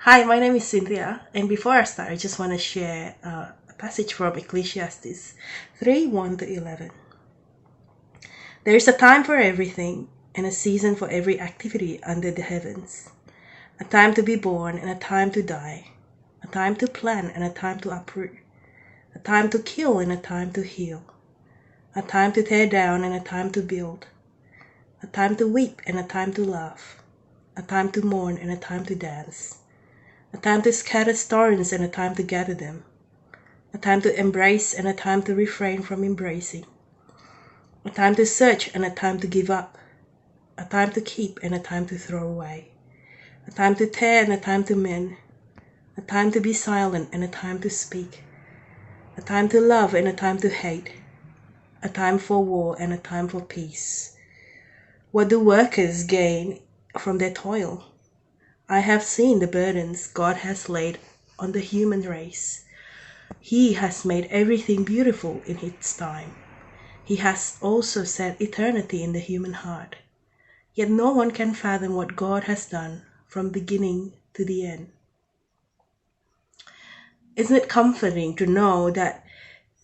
Hi, my name is Cynthia, and before I start, I just want to share a passage from Ecclesiastes 3:1-11. There is a time for everything, and a season for every activity under the heavens. A time to be born and a time to die. A time to plant and a time to uproot. A time to kill and a time to heal. A time to tear down and a time to build. A time to weep and a time to laugh. A time to mourn and a time to dance. A time to scatter stones and a time to gather them. A time to embrace and a time to refrain from embracing. A time to search and a time to give up. A time to keep and a time to throw away. A time to tear and a time to mend. A time to be silent and a time to speak. A time to love and a time to hate. A time for war and a time for peace. What do workers gain from their toil? I have seen the burdens God has laid on the human race. He has made everything beautiful in its time. He has also set eternity in the human heart. Yet no one can fathom what God has done from beginning to the end. Isn't it comforting to know that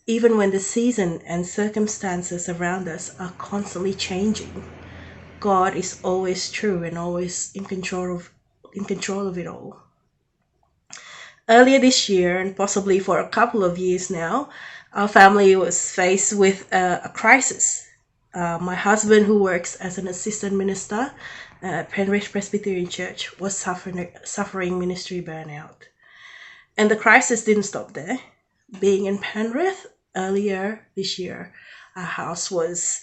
even when the season and circumstances around us are constantly changing, God is always true and always in control of it all. Earlier this year, and possibly for a couple of years now, our family was faced with a crisis. My husband, who works as an assistant minister at Penrith Presbyterian Church, was suffering ministry burnout. And the crisis didn't stop there. Being in Penrith earlier this year, our house was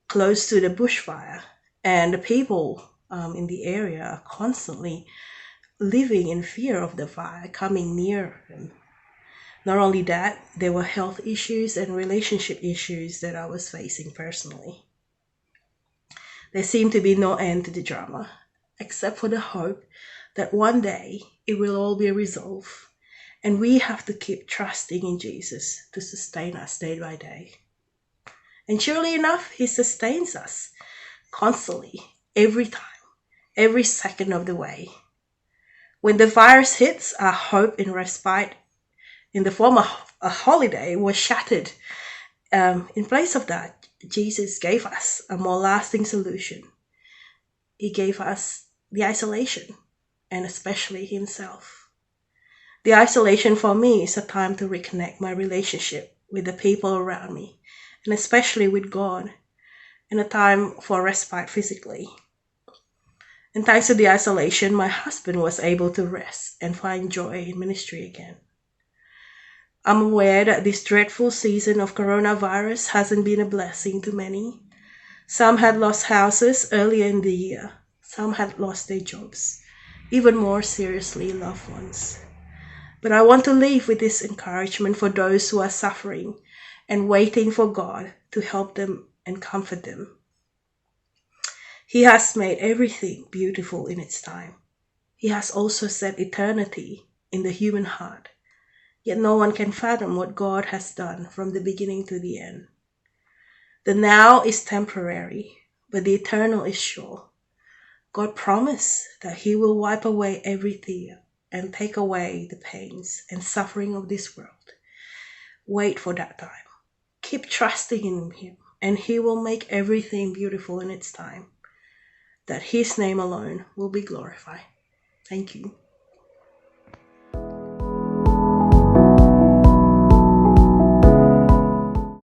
close to the bushfire, and the people in the area are constantly living in fear of the fire coming near them. Not only that, there were health issues and relationship issues that I was facing personally. There seemed to be no end to the drama, except for the hope that one day it will all be resolved, and we have to keep trusting in Jesus to sustain us day by day. And surely enough, He sustains us constantly, every time, every second of the way. When the virus hits, our hope in respite in the form of a holiday was shattered. In place of that, Jesus gave us a more lasting solution. He gave us the isolation, and especially Himself. The isolation for me is a time to reconnect my relationship with the people around me, and especially with God, and a time for respite physically. And thanks to the isolation, my husband was able to rest and find joy in ministry again. I'm aware that this dreadful season of coronavirus hasn't been a blessing to many. Some had lost houses earlier in the year. Some had lost their jobs. Even more seriously, loved ones. But I want to leave with this encouragement for those who are suffering and waiting for God to help them and comfort them. He has made everything beautiful in its time. He has also set eternity in the human heart. Yet no one can fathom what God has done from the beginning to the end. The now is temporary, but the eternal is sure. God promised that He will wipe away every tear and take away the pains and suffering of this world. Wait for that time. Keep trusting in Him, and He will make everything beautiful in its time. That His name alone will be glorified. Thank you.